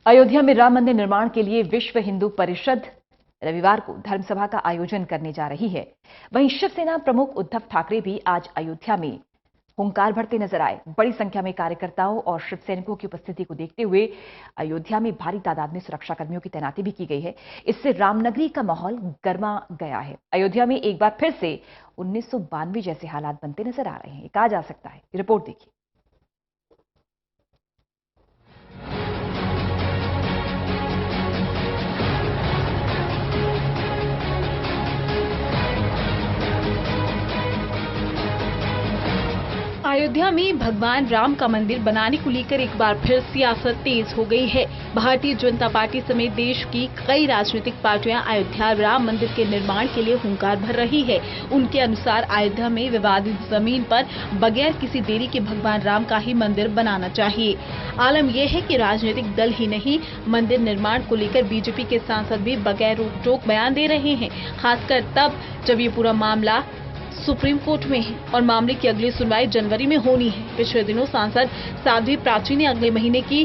अयोध्या में राम मंदिर निर्माण के लिए विश्व हिंदू परिषद रविवार को धर्मसभा का आयोजन करने जा रही है। वहीं शिवसेना प्रमुख उद्धव ठाकरे भी आज अयोध्या में हुंकार भरते नजर आए। बड़ी संख्या में कार्यकर्ताओं और शिवसैनिकों की उपस्थिति को देखते हुए अयोध्या में भारी तादाद में सुरक्षाकर्मियों की तैनाती भी की गई है। इससे रामनगरी का माहौल गर्मा गया है। अयोध्या में एक बार फिर से 1992 जैसे हालात बनते नजर आ रहे हैं। कहा जा सकता है। रिपोर्ट देखिए। अयोध्या में भगवान राम का मंदिर बनाने को लेकर एक बार फिर सियासत तेज हो गई है। भारतीय जनता पार्टी समेत देश की कई राजनीतिक पार्टियां अयोध्या राम मंदिर के निर्माण के लिए हुंकार भर रही है। उनके अनुसार अयोध्या में विवादित जमीन पर बगैर किसी देरी के भगवान राम का ही मंदिर बनाना चाहिए। आलम यह है कि राजनीतिक दल ही नहीं, मंदिर निर्माण को लेकर बीजेपी के सांसद भी बगैर रोक टोक बयान दे रहे हैं, खासकर तब जब ये पूरा मामला सुप्रीम कोर्ट में है और मामले की अगली सुनवाई जनवरी में होनी है। पिछले दिनों सांसद साध्वी प्राची ने अगले महीने की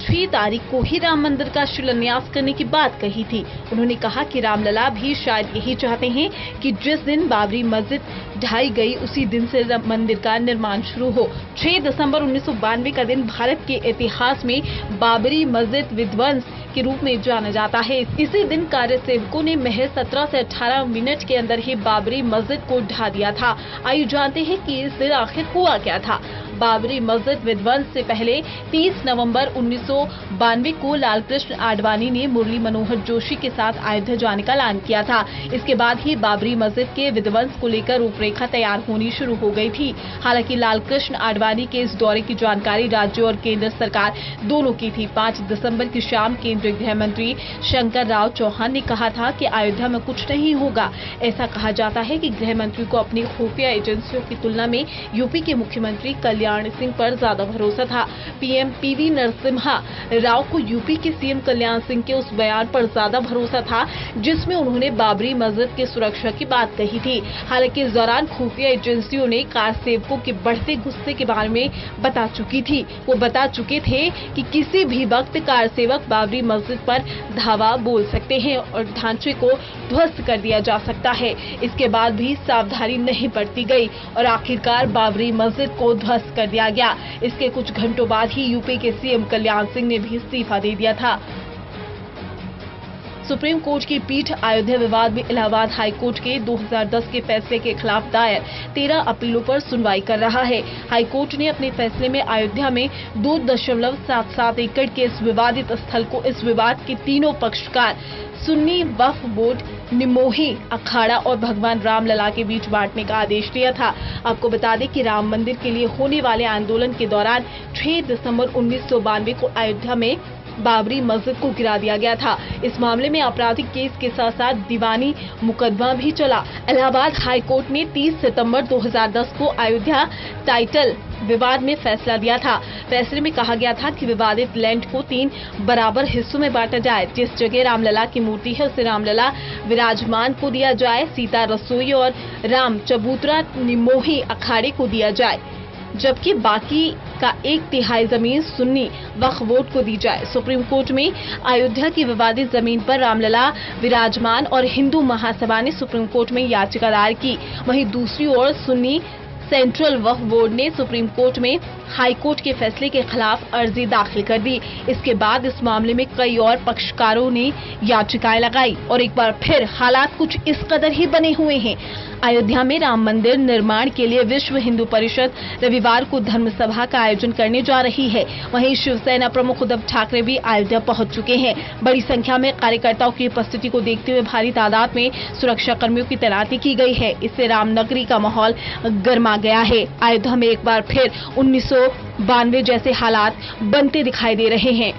6 तारीख को ही राम मंदिर का शिलान्यास करने की बात कही थी। उन्होंने कहा कि रामलला भी शायद यही चाहते हैं कि जिस दिन बाबरी मस्जिद ढाई गई उसी दिन से मंदिर का निर्माण शुरू हो। 6 दिसंबर 1992 का दिन भारत के इतिहास में बाबरी मस्जिद विध्वंस के रूप में जाना जाता है। इसी दिन कार्यसेवकों ने महज 17 से 18 मिनट के अंदर ही बाबरी मस्जिद को ढा दिया था। आइए जानते हैं कि इस दिन आखिर हुआ क्या था। बाबरी मस्जिद विध्वंस से पहले 30 नवंबर 1992 को लालकृष्ण आडवाणी ने मुरली मनोहर जोशी के साथ अयोध्या जाने का ऐलान किया था। इसके बाद ही बाबरी मस्जिद के विध्वंस को लेकर रूपरेखा तैयार होनी शुरू हो गई थी। हालांकि लालकृष्ण आडवाणी के इस दौरे की जानकारी राज्य और केंद्र सरकार दोनों की थी। 5 दिसंबर की शाम केंद्रीय गृह मंत्री शंकर राव चौहान ने कहा था कि अयोध्या में कुछ नहीं होगा। ऐसा कहा जाता है कि गृह मंत्री को अपनी खुफिया एजेंसियों की तुलना में यूपी के मुख्यमंत्री कल्याण सिंह पर ज्यादा भरोसा था। पीएम पीवी नरसिम्हा राव को यूपी के सीएम कल्याण सिंह के उस बयान पर ज्यादा भरोसा था जिसमें उन्होंने बाबरी मस्जिद की सुरक्षा की बात कही थी। हालांकि इस दौरान खुफिया एजेंसियों ने कारसेवकों के बढ़ते गुस्से के बारे में बता चुकी थी। वो बता चुके थे कि किसी भी वक्त कारसेवक बाबरी मस्जिद पर धावा बोल सकते हैं और ढांचे को ध्वस्त कर दिया जा सकता है। इसके बाद भी सावधानी नहीं बरती गई और आखिरकार बाबरी मस्जिद को ध्वस्त कर दिया गया। इसके कुछ घंटों बाद ही यूपी के सीएम कल्याण सिंह ने भी इस्तीफा दे दिया था। सुप्रीम कोर्ट की पीठ अयोध्या विवाद में इलाहाबाद हाई कोर्ट के 2010 के फैसले के खिलाफ दायर 13 अपीलों पर सुनवाई कर रहा है। हाई कोर्ट ने अपने फैसले में अयोध्या में 2.77 एकड़ के इस विवादित स्थल को इस विवाद के तीनों पक्षकार सुन्नी वक्फ बोर्ड, निमोही अखाड़ा और भगवान रामलला के बीच बांटने का आदेश दिया था। आपको बता दें कि राम मंदिर के लिए होने वाले आंदोलन के दौरान 6 दिसंबर 1992 को अयोध्या में बाबरी मस्जिद को गिरा दिया गया था। इस मामले में आपराधिक केस के साथ साथ दीवानी मुकदमा भी चला। इलाहाबाद हाई कोर्ट ने 30 सितंबर 2010 को अयोध्या टाइटल विवाद में फैसला दिया था। फैसले में कहा गया था कि विवादित लैंड को 3 बराबर हिस्सों में बांटा जाए। जिस जगह रामलला की मूर्ति है उसे रामलला विराजमान को दिया जाए, सीता रसोई और राम चबूतरा निमोही अखाड़े को दिया जाए, जबकि बाकी का 1/3 जमीन सुन्नी वक्फ बोर्ड को दी जाए। सुप्रीम कोर्ट में अयोध्या की विवादित जमीन पर रामलला विराजमान और हिंदू महासभा ने सुप्रीम कोर्ट में याचिका दायर की। वहीं दूसरी ओर सुन्नी सेंट्रल वक्फ बोर्ड ने सुप्रीम कोर्ट में हाई कोर्ट के फैसले के खिलाफ अर्जी दाखिल कर दी। इसके बाद इस मामले में कई और पक्षकारों ने याचिकाएं लगाई और एक बार फिर हालात कुछ इस कदर ही बने हुए हैं। अयोध्या में राम मंदिर निर्माण के लिए विश्व हिंदू परिषद रविवार को धर्मसभा का आयोजन करने जा रही है। वहीं शिवसेना प्रमुख उद्धव ठाकरे भी अयोध्या पहुंच चुके हैं। बड़ी संख्या में कार्यकर्ताओं की उपस्थिति को देखते हुए भारी तादाद में सुरक्षा कर्मियों की तैनाती की गई है। इससे रामनगरी का माहौल गर्मा गया है। अयोध्या में एक बार फिर 1992 जैसे हालात बनते दिखाई दे रहे हैं।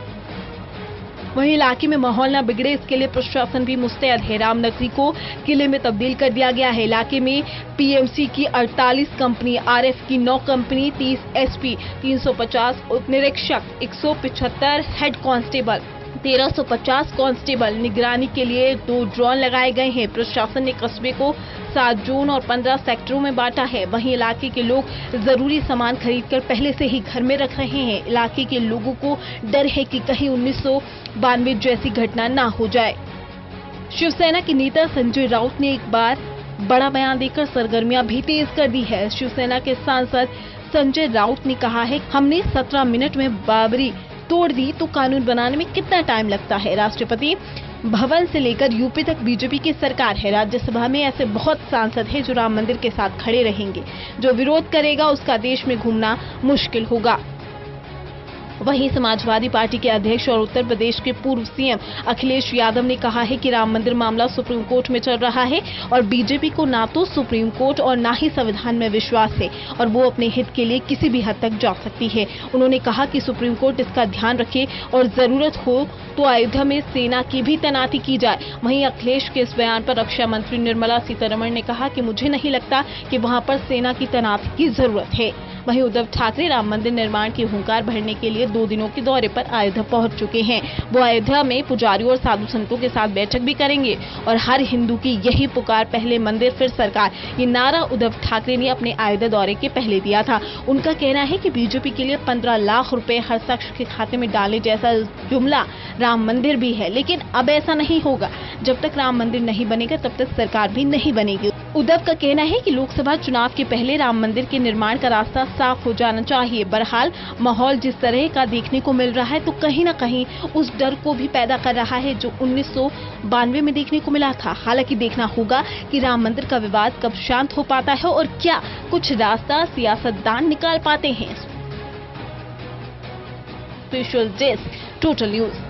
वहीं इलाके में माहौल न बिगड़े इसके लिए प्रशासन भी मुस्तैद है। रामनगरी को किले में तब्दील कर दिया गया है। इलाके में पीएमसी की 48 कंपनी, आरएफ की 9 कंपनी, 30 एसपी, 350 उप निरीक्षक, 175 हेड कांस्टेबल, 1350 कांस्टेबल निगरानी के लिए 2 ड्रोन लगाए गए हैं। प्रशासन ने कस्बे को 7 जोन और 15 सेक्टरों में बांटा है। वहीं इलाके के लोग जरूरी सामान खरीदकर पहले से ही घर में रख रहे हैं। इलाके के लोगों को डर है कि कहीं 1992 जैसी घटना ना हो जाए। शिवसेना के नेता संजय राउत ने एक बार बड़ा बयान देकर सरगर्मियां भी तेज कर दी है। शिवसेना के सांसद संजय राउत ने कहा है, हमने 17 मिनट में बाबरी तोड़ दी तो कानून बनाने में कितना टाइम लगता है। राष्ट्रपति भवन से लेकर यूपी तक बीजेपी की सरकार है। राज्यसभा में ऐसे बहुत सांसद हैं जो राम मंदिर के साथ खड़े रहेंगे। जो विरोध करेगा उसका देश में घूमना मुश्किल होगा। वहीं समाजवादी पार्टी के अध्यक्ष और उत्तर प्रदेश के पूर्व सीएम अखिलेश यादव ने कहा है कि राम मंदिर मामला सुप्रीम कोर्ट में चल रहा है और बीजेपी को ना तो सुप्रीम कोर्ट और ना ही संविधान में विश्वास है और वो अपने हित के लिए किसी भी हद तक जा सकती है। उन्होंने कहा कि सुप्रीम कोर्ट इसका ध्यान रखे और जरूरत हो तो अयोध्या में सेना की भी तैनाती की जाए। वहीं अखिलेश के इस बयान पर रक्षा मंत्री निर्मला सीतारमण ने कहा कि मुझे नहीं लगता कि वहां पर सेना की तैनाती की जरूरत है। वहीं उद्धव ठाकरे राम मंदिर निर्माण की हुंकार भरने के लिए 2 दिनों के दौरे पर अयोध्या पहुंच चुके हैं। वो अयोध्या में पुजारियों और साधु संतों के साथ बैठक भी करेंगे और हर हिंदू की यही पुकार, पहले मंदिर फिर सरकार, ये नारा उद्धव ठाकरे ने अपने अयोध्या दौरे के पहले दिया था। उनका कहना है कि बीजेपी के लिए 15 लाख रुपए हर शख्स के खाते में डालने जैसा जुमला राम मंदिर भी है, लेकिन अब ऐसा नहीं होगा। जब तक राम मंदिर नहीं बनेगा तब तक सरकार भी नहीं बनेगी। उद्धव का कहना है कि लोकसभा चुनाव के पहले राम मंदिर के निर्माण का रास्ता साफ हो जाना चाहिए। बहरहाल माहौल जिस तरह का देखने को मिल रहा है तो कहीं न कहीं उस डर को भी पैदा कर रहा है जो 1992 में देखने को मिला था। हालांकि देखना होगा कि राम मंदिर का विवाद कब शांत हो पाता है और क्या कुछ रास्ता सियासतदान निकाल पाते हैं। Special desk total news.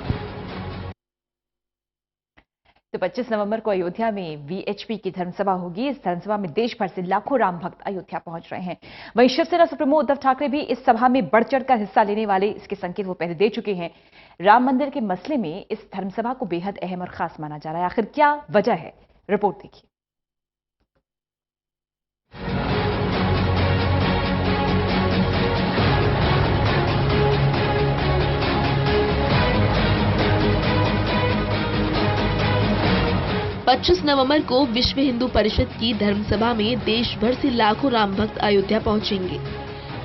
तो 25 नवंबर को अयोध्या में वीएचपी की धर्मसभा होगी। इस धर्मसभा में देश भर से लाखों राम भक्त अयोध्या पहुंच रहे हैं। वहीं शिवसेना सुप्रीमो उद्धव ठाकरे भी इस सभा में बढ़ चढ़कर हिस्सा लेने वाले इसके संकेत वो पहले दे चुके हैं। राम मंदिर के मसले में इस धर्मसभा को बेहद अहम और खास माना जा रहा है। आखिर क्या वजह है, रिपोर्ट देखिए। 25 नवंबर को विश्व हिंदू परिषद की धर्मसभा में देश भर से लाखों राम भक्त अयोध्या पहुंचेंगे।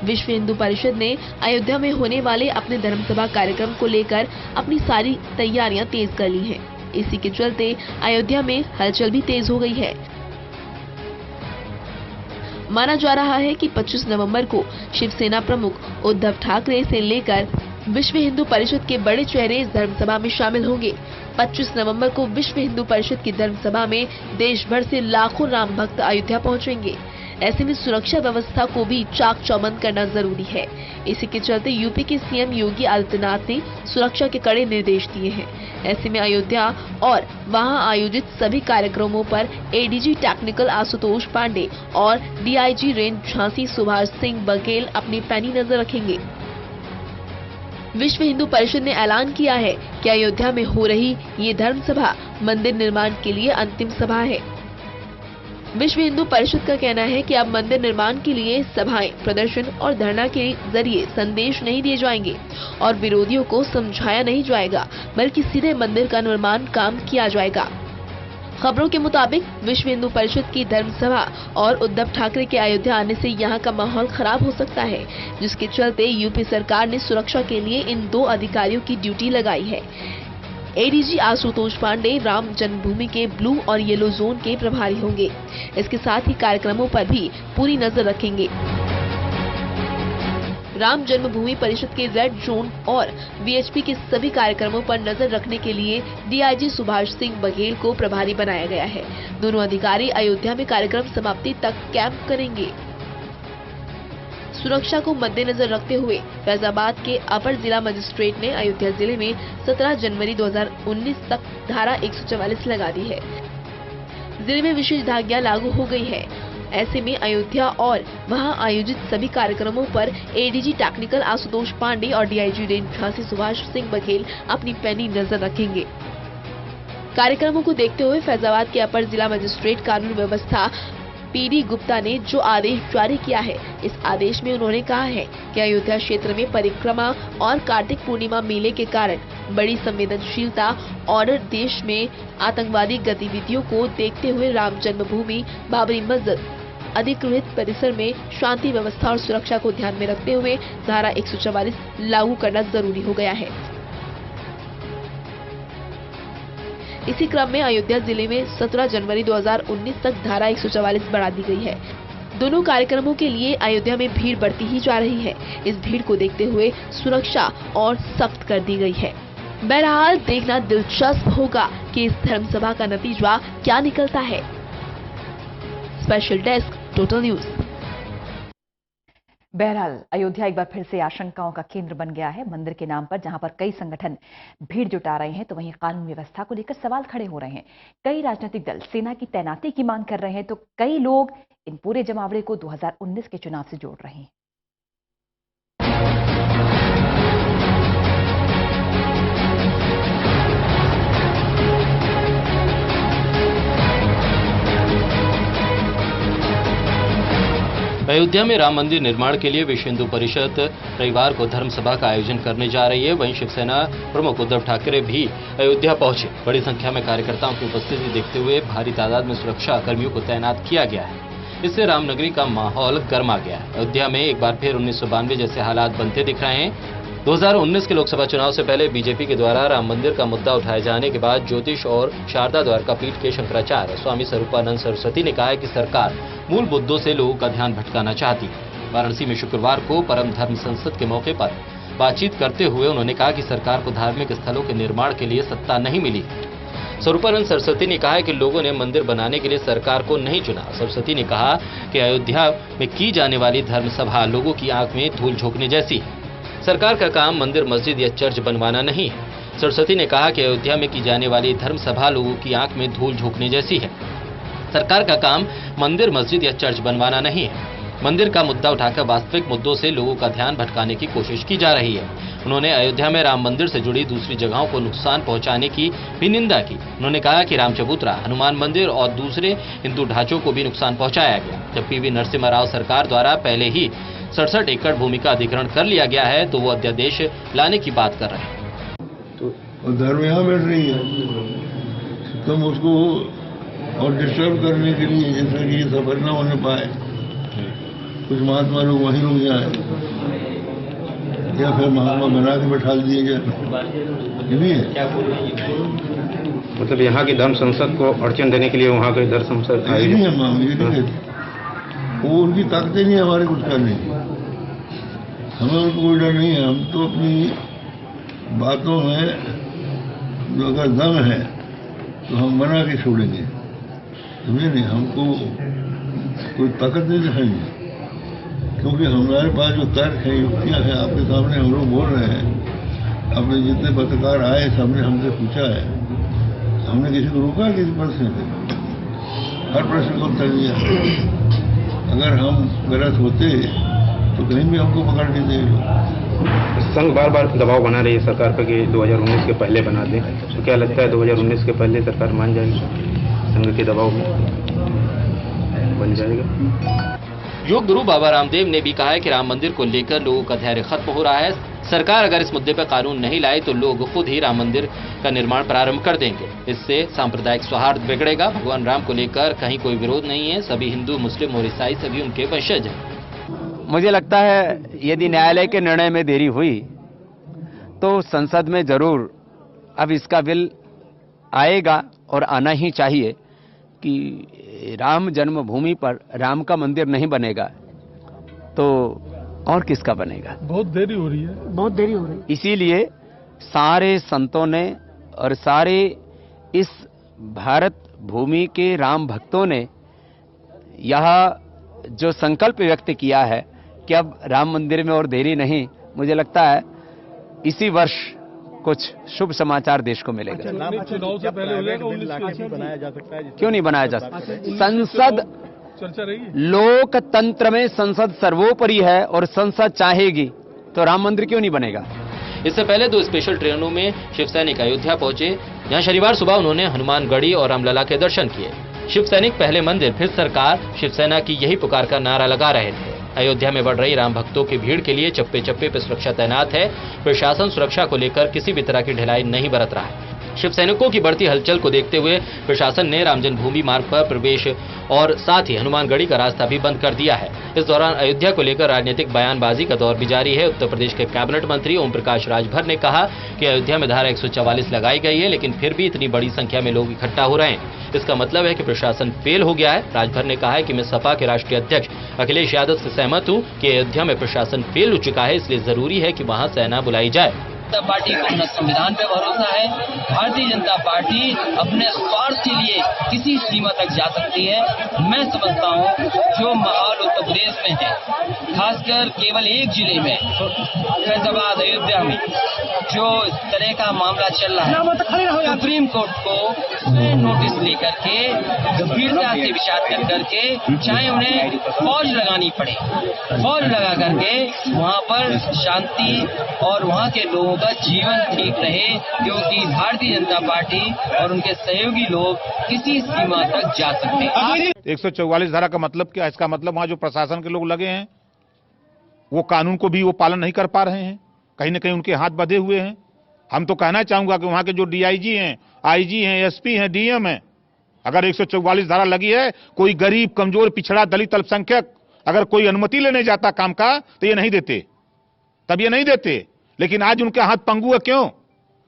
विश्व हिंदू परिषद ने अयोध्या में होने वाले अपने धर्मसभा कार्यक्रम को लेकर अपनी सारी तैयारियां तेज कर ली हैं। इसी के चलते अयोध्या में हलचल भी तेज हो गई है। माना जा रहा है कि 25 नवंबर को शिवसेना प्रमुख उद्धव ठाकरे से लेकर विश्व हिंदू परिषद के बड़े चेहरे इस धर्मसभा में शामिल होंगे। 25 नवंबर को विश्व हिंदू परिषद की धर्मसभा में देश भर से लाखों राम भक्त अयोध्या पहुंचेंगे। ऐसे में सुरक्षा व्यवस्था को भी चाक चौबंद करना जरूरी है। इसी के चलते यूपी के सीएम योगी आदित्यनाथ ने सुरक्षा के कड़े निर्देश दिए हैं। ऐसे में अयोध्या और वहां आयोजित सभी कार्यक्रमों पर एडीजी टेक्निकल आशुतोष पांडे और डीआईजी रेंज झांसी सुभाष सिंह बघेल अपनी पैनी नजर रखेंगे। विश्व हिंदू परिषद ने ऐलान किया है कि अयोध्या में हो रही ये धर्मसभा मंदिर निर्माण के लिए अंतिम सभा है। विश्व हिंदू परिषद का कहना है कि अब मंदिर निर्माण के लिए सभाएं, प्रदर्शन और धरना के जरिए संदेश नहीं दिए जाएंगे और विरोधियों को समझाया नहीं जाएगा, बल्कि सीधे मंदिर का निर्माण काम किया जाएगा। खबरों के मुताबिक विश्व हिंदू परिषद की धर्मसभा और उद्धव ठाकरे के अयोध्या आने से यहां का माहौल खराब हो सकता है, जिसके चलते यूपी सरकार ने सुरक्षा के लिए इन 2 अधिकारियों की ड्यूटी लगाई है। एडीजी आशुतोष पांडे राम जन्मभूमि के ब्लू और येलो जोन के प्रभारी होंगे। इसके साथ ही कार्यक्रमों पर भी पूरी नजर रखेंगे। राम जन्मभूमि परिषद के रेड जोन और वीएचपी के सभी कार्यक्रमों पर नजर रखने के लिए डीआईजी सुभाष सिंह बघेल को प्रभारी बनाया गया है। दोनों अधिकारी अयोध्या में कार्यक्रम समाप्ति तक कैंप करेंगे। सुरक्षा को मद्देनजर रखते हुए फैजाबाद के अपर जिला मजिस्ट्रेट ने अयोध्या जिले में 17 जनवरी 2019 तक धारा 144 लगा दी है। जिले में विशेष धाज्ञा लागू हो गई है। ऐसे में अयोध्या और वहां आयोजित सभी कार्यक्रमों पर एडीजी टेक्निकल आशुतोष पांडे और डीआईजी रेंज झांसी सुभाष सिंह बघेल अपनी पैनी नजर रखेंगे। कार्यक्रमों को देखते हुए फैजाबाद के अपर जिला मजिस्ट्रेट कानून व्यवस्था पीडी गुप्ता ने जो आदेश जारी किया है, इस आदेश में उन्होंने कहा है कि अयोध्या क्षेत्र में परिक्रमा और कार्तिक पूर्णिमा मेले के कारण बड़ी संवेदनशीलता और देश में आतंकवादी गतिविधियों को देखते हुए राम जन्मभूमि बाबरी मस्जिद अधिकृत परिसर में शांति व्यवस्था और सुरक्षा को ध्यान में रखते हुए धारा 144 लागू करना जरूरी हो गया है। इसी क्रम में अयोध्या जिले में 17 जनवरी 2019 तक धारा 144 बढ़ा दी गई है। दोनों कार्यक्रमों के लिए अयोध्या में भीड़ बढ़ती ही जा रही है। इस भीड़ को देखते हुए सुरक्षा और सख्त कर दी गई है। बहरहाल देखना दिलचस्प होगा कि इस धर्मसभा का नतीजा क्या निकलता है। Special desk, total news. बहरहाल अयोध्या एक बार फिर से आशंकाओं का केंद्र बन गया है। मंदिर के नाम पर जहां पर कई संगठन भीड़ जुटा रहे हैं, तो वहीं कानून व्यवस्था को लेकर सवाल खड़े हो रहे हैं। कई राजनीतिक दल सेना की तैनाती की मांग कर रहे हैं, तो कई लोग इन पूरे जमावड़े को 2019 के चुनाव से जोड़ रहे हैं। अयोध्या में राम मंदिर निर्माण के लिए विश्व हिंदू परिषद रविवार को धर्मसभा का आयोजन करने जा रही है। वहीं शिवसेना प्रमुख उद्धव ठाकरे भी अयोध्या पहुंचे। बड़ी संख्या में कार्यकर्ताओं की उपस्थिति देखते हुए भारी तादाद में सुरक्षा कर्मियों को तैनात किया गया है। इससे रामनगरी का माहौल गर्मा गया है। अयोध्या में एक बार फिर 1992 जैसे हालात बनते दिख रहे हैं। 2019 के लोकसभा चुनाव से पहले बीजेपी के द्वारा राम मंदिर का मुद्दा उठाए जाने के बाद ज्योतिष और शारदा द्वारका पीठ के शंकराचार्य स्वामी स्वरूपानंद सरस्वती ने कहा है कि सरकार मूल मुद्दों से लोगों का ध्यान भटकाना चाहती है। वाराणसी में शुक्रवार को परम धर्म संसद के मौके पर बातचीत करते हुए उन्होंने कहा कि सरकार को धार्मिक स्थलों के निर्माण के लिए सत्ता नहीं मिली। स्वरूपानंद सरस्वती ने कहा कि लोगों ने मंदिर बनाने के लिए सरकार को नहीं चुना। सरस्वती ने कहा कि अयोध्या में की जाने वाली धर्मसभा लोगों की आंख में धूल झोंकने जैसी है। सरकार का काम मंदिर, मस्जिद या चर्च बनवाना नहीं है। सरस्वती ने कहा कि अयोध्या में की जाने वाली धर्मसभा लोगों की आंख में धूल झोंकने जैसी है। सरकार का काम मंदिर, मस्जिद या चर्च बनवाना नहीं है। मंदिर का मुद्दा उठाकर वास्तविक मुद्दों से लोगों का ध्यान भटकाने की कोशिश की जा रही है। उन्होंने अयोध्या में राम मंदिर से जुड़ी दूसरी जगहों को नुकसान पहुंचाने की भी निंदा की। उन्होंने कहा कि राम चबूतरा, हनुमान मंदिर और दूसरे हिंदू ढांचों को भी नुकसान पहुंचाया गया। जब पीवी नरसिम्हा राव सरकार द्वारा पहले ही 67 एकड़ भूमि का अधिग्रहण कर लिया गया है, तो वो अध्यादेश लाने की बात कर रहे हैं। तो धर्म यहाँ बैठ रही है, तुम उसको और डिस्टर्ब करने के लिए जैसा कि ये सफर न होने पाए, कुछ महात्मा लोग वहीं रुक जाए या फिर महात्मा बना के बैठा दिए जाए, ये भी है। मतलब यहाँ की धर्म संसद को अड़चन देने के लिए वहाँ के धर्म संसद ये नहीं है माम, ये नहीं कहते। वो उनकी ताकतें नहीं है हमारे कुछ करने की। हमें उनको कोई डर नहीं है। हम तो अपनी बातों में जो अगर दम है तो हम बना के छोड़ेंगे, समझे नहीं। हमको कोई ताकत नहीं दिखाएंगे, क्योंकि हमारे पास जो तर्क है, युक्तियाँ हैं, आपके सामने हम लोग बोल रहे हैं। अपने जितने पत्रकार आए सबने हमसे पूछा है, हमने किसी को रोका किसी प्रश्न से, हर प्रश्न को उत्तर दिया। अगर हम गलत होते तो कहीं भी हमको पकड़ नहीं देगा। संघ बार बार दबाव बना रही है सरकार पर कि 2019 के पहले बना दें, तो क्या लगता है 2019 के पहले सरकार मान जाएगी? संघ के दबाव में बन जाएगा। योग गुरु बाबा रामदेव ने भी कहा है कि राम मंदिर को लेकर लोगों का धैर्य खत्म हो रहा है। सरकार अगर इस मुद्दे पर कानून नहीं लाए तो लोग खुद ही राम मंदिर का निर्माण प्रारंभ कर देंगे। इससे सांप्रदायिक सौहार्द बिगड़ेगा। भगवान राम को लेकर कहीं कोई विरोध नहीं है। सभी हिंदू, मुस्लिम और ईसाई सभी उनके वंशज हैं। मुझे लगता है यदि न्यायालय के निर्णय में देरी हुई तो संसद में जरूर अब इसका बिल आएगा और आना ही चाहिए कि राम जन्मभूमि पर राम का मंदिर नहीं बनेगा तो और किसका बनेगा? बहुत देरी हो रही है, बहुत देरी हो रही है। इसीलिए सारे संतों ने और सारे इस भारत भूमि के राम भक्तों ने यह जो संकल्प व्यक्त किया है कि अब राम मंदिर में और देरी नहीं, मुझे लगता है इसी वर्ष कुछ शुभ समाचार देश को मिलेगा। चुनाव से पहले बनाया जा सकता है? क्यों नहीं बनाया जा सकता? संसद चर्चा रहेगी। लोकतंत्र में संसद सर्वोपरि है और संसद चाहेगी तो राम मंदिर क्यों नहीं बनेगा? इससे पहले 2 स्पेशल ट्रेनों में शिव सैनिक अयोध्या पहुंचे। यहां शनिवार सुबह उन्होंने हनुमानगढ़ी और रामलला के दर्शन किए। शिव सैनिक पहले मंदिर फिर सरकार, शिवसेना की यही पुकार का नारा लगा रहे थे। अयोध्या में बढ़ रही राम भक्तों की भीड़ के लिए चप्पे चप्पे पर सुरक्षा तैनात है। प्रशासन सुरक्षा को लेकर किसी भी तरह की ढिलाई नहीं बरत रहा है। शिव सैनिकों की बढ़ती हलचल को देखते हुए प्रशासन ने राम जन्मभूमि मार्ग पर प्रवेश और साथ ही हनुमानगढ़ी का रास्ता भी बंद कर दिया है। इस दौरान अयोध्या को लेकर राजनीतिक बयानबाजी का दौर भी जारी है। उत्तर प्रदेश के कैबिनेट मंत्री ओम प्रकाश राजभर ने कहा कि अयोध्या में धारा 144 लगाई गई है, लेकिन फिर भी इतनी बड़ी संख्या में लोग इकट्ठा हो रहे हैं। इसका मतलब है कि प्रशासन फेल हो गया है। राजभर ने कहा है कि मैं सपा के राष्ट्रीय अध्यक्ष अखिलेश यादव से सहमत हूं कि अयोध्या में प्रशासन फेल हो चुका है, इसलिए जरूरी है कि वहां सेना बुलाई जाए। जनता पार्टी को अपना संविधान पे भरोसा है। भारतीय जनता पार्टी अपने स्वार्थ के लिए किसी सीमा तक जा सकती है। मैं समझता हूँ जो माहौल उत्तर प्रदेश में है, खासकर केवल एक जिले में फैजाबाद अयोध्या में जो इस तरह का मामला चल रहा है, सुप्रीम कोर्ट को नोटिस लेकर के गंभीरता से विचार कर करके चाहे उन्हें फौज लगानी पड़े, फौज लगा करके वहाँ पर शांति और वहाँ के लोगों का जीवन ठीक रहे, क्योंकि भारतीय जनता पार्टी और उनके सहयोगी लोग किसी सीमा तक जा सकते हैं। 144 धारा का मतलब क्या है? इसका मतलब वहां जो प्रशासन के लोग लगे हैं वो कानून को भी वो पालन नहीं कर पा रहे हैं, कहीं न कहीं उनके हाथ बंधे हुए हैं। हम तो कहना चाहूंगा कि वहां के जो डीआईजी हैं, आईजी हैं, एसपी हैं, डीएम हैं, अगर 144 धारा लगी है, कोई गरीब, कमजोर, पिछड़ा, दलित, अल्पसंख्यक अगर कोई अनुमति लेने जाता काम का तो ये नहीं देते, तब ये नहीं देते। लेकिन आज उनका हाथ पंगु है। क्यों?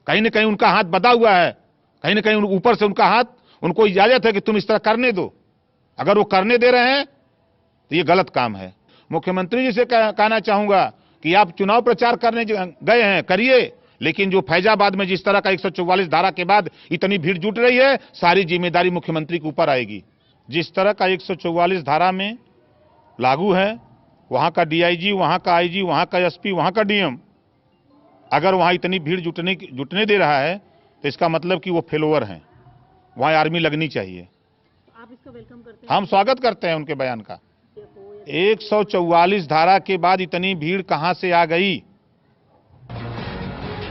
कहीं न कहीं उनका हाथ बंधा हुआ है, कहीं न कहीं ऊपर से उनका हाथ, उनको इजाजत है कि तुम इस तरह करने दो। अगर वो करने दे रहे हैं तो ये गलत काम है। मुख्यमंत्री जी से कहना चाहूंगा कि आप चुनाव प्रचार करने गए हैं, करिए, लेकिन जो फैजाबाद में जिस तरह का 144 धारा के बाद इतनी भीड़ जुट रही है, सारी जिम्मेदारी मुख्यमंत्री के ऊपर आएगी। जिस तरह का 144 धारा में लागू है, वहां का डीआईजी, वहां का आईजी, वहां का एसपी, वहां का डीएम अगर वहां इतनी भीड़ जुटने दे रहा है तो इसका मतलब कि वो फेलोवर हैं, वहां आर्मी लगनी चाहिए। आप इसका वेलकम करते हैं? हम स्वागत करते हैं उनके बयान का। 144 धारा के बाद इतनी भीड़ कहां से आ गई?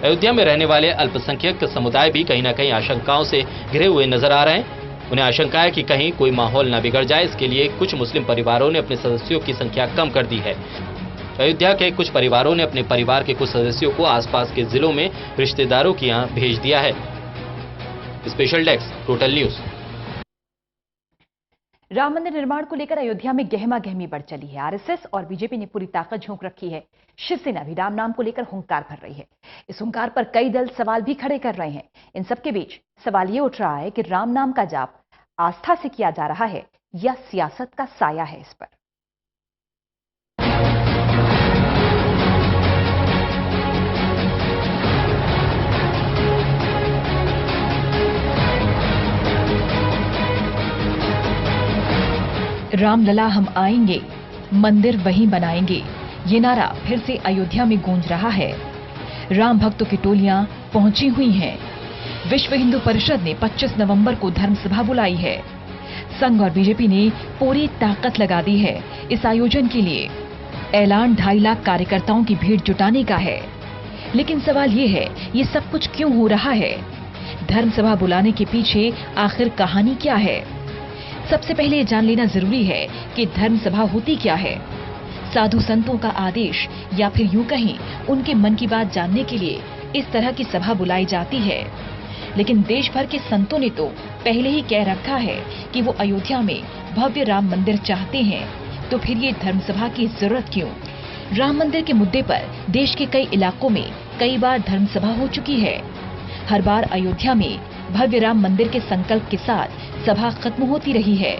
अयोध्या में रहने वाले अल्पसंख्यक समुदाय भी कहीं न कहीं आशंकाओं से घिरे हुए नजर आ रहे हैं। उन्हें आशंका है कि कहीं कोई माहौल न बिगड़ जाए। इसके लिए कुछ मुस्लिम परिवारों ने अपने सदस्यों की संख्या कम कर दी है। अयोध्या के कुछ परिवारों ने अपने परिवार के कुछ सदस्यों को आसपास के जिलों में रिश्तेदारों के यहां भेज दिया है। Special desk, total news. Ram मंदिर निर्माण को लेकर अयोध्या में गहमा गहमी बढ़ चली है। आरएसएस और बीजेपी ने पूरी ताकत झोंक रखी है। शिवसेना भी राम नाम को लेकर हुंकार भर रही है। इस हुंकार पर कई दल सवाल भी खड़े कर रहे हैं। इन सबके बीच सवाल ये उठ रहा है कि राम नाम का जाप आस्था से किया जा रहा है या सियासत का साया है इस पर। रामलला हम आएंगे, मंदिर वहीं बनाएंगे, ये नारा फिर से अयोध्या में गूंज रहा है। राम भक्तों की टोलियां पहुंची हुई हैं। विश्व हिंदू परिषद ने 25 नवंबर को धर्मसभा बुलाई है। संघ और बीजेपी ने पूरी ताकत लगा दी है इस आयोजन के लिए। ऐलान 2.5 लाख कार्यकर्ताओं की भीड़ जुटाने का है। लेकिन सवाल ये है, ये सब कुछ क्यों हो रहा है? धर्मसभा बुलाने के पीछे आखिर कहानी क्या है? सबसे पहले ये जान लेना जरूरी है कि धर्मसभा होती क्या है। साधु संतों का आदेश या फिर यूं कहीं उनके मन की बात जानने के लिए इस तरह की सभा बुलाई जाती है। लेकिन देश भर के संतों ने तो पहले ही कह रखा है कि वो अयोध्या में भव्य राम मंदिर चाहते हैं, तो फिर ये धर्मसभा की जरूरत क्यों? राम मंदिर के मुद्दे पर देश के कई इलाकों में कई बार धर्मसभा हो चुकी है। हर बार अयोध्या में भव्य राम मंदिर के संकल्प के साथ सभा खत्म होती रही है।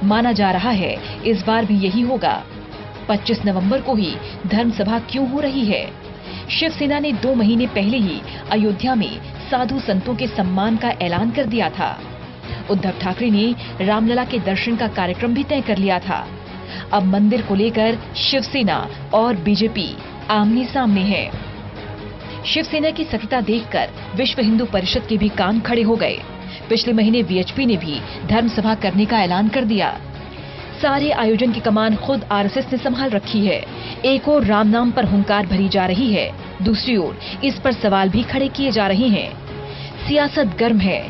माना जा रहा है इस बार भी यही होगा। 25 नवंबर को ही धर्मसभा क्यों हो रही है? शिवसेना ने 2 महीने पहले ही अयोध्या में साधु संतों के सम्मान का ऐलान कर दिया था। उद्धव ठाकरे ने रामलला के दर्शन का कार्यक्रम भी तय कर लिया था। अब मंदिर को लेकर शिवसेना और बीजेपी आमने सामने है। शिवसेना की सक्रियता देखकर विश्व हिंदू परिषद के भी कान खड़े हो गए। पिछले महीने वीएचपी ने भी धर्मसभा करने का ऐलान कर दिया। सारे आयोजन की कमान खुद आरएसएस ने संभाल रखी है। एक ओर राम नाम पर हुंकार भरी जा रही है, दूसरी ओर इस पर सवाल भी खड़े किए जा रहे हैं। सियासत गर्म है।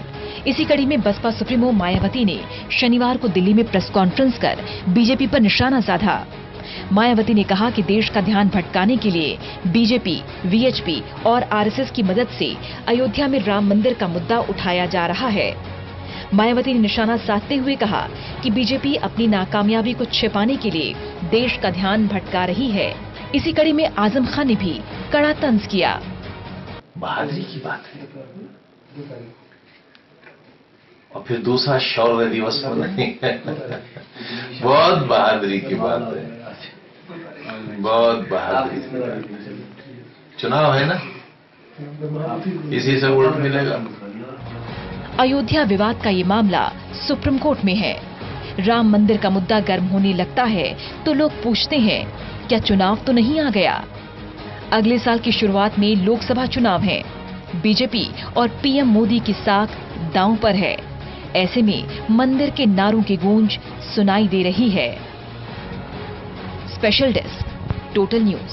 इसी कड़ी में बसपा सुप्रीमो मायावती ने शनिवार को दिल्ली में प्रेस कॉन्फ्रेंस कर बीजेपी पर निशाना साधा। मायावती ने कहा कि देश का ध्यान भटकाने के लिए बीजेपी, वीएचपी और आरएसएस की मदद से अयोध्या में राम मंदिर का मुद्दा उठाया जा रहा है। मायावती ने निशाना साधते हुए कहा कि बीजेपी अपनी नाकामयाबी को छिपाने के लिए देश का ध्यान भटका रही है। इसी कड़ी में आजम खान ने भी कड़ा तंज किया। बहादुरी की बात है और फिर दूसरा शौर्य दिवस मनाएंगे। बहुत बहादुरी की बात है, बहुत बहादुरी की बात है। चुनाव है ना, इसी से वोट मिलेगा। अयोध्या विवाद का ये मामला सुप्रीम कोर्ट में है। राम मंदिर का मुद्दा गर्म होने लगता है तो लोग पूछते हैं, क्या चुनाव तो नहीं आ गया? अगले साल की शुरुआत में लोकसभा चुनाव है। बीजेपी और पीएम मोदी की साख दांव पर है। ऐसे में मंदिर के नारों की गूंज सुनाई दे रही है। Special desk, total news.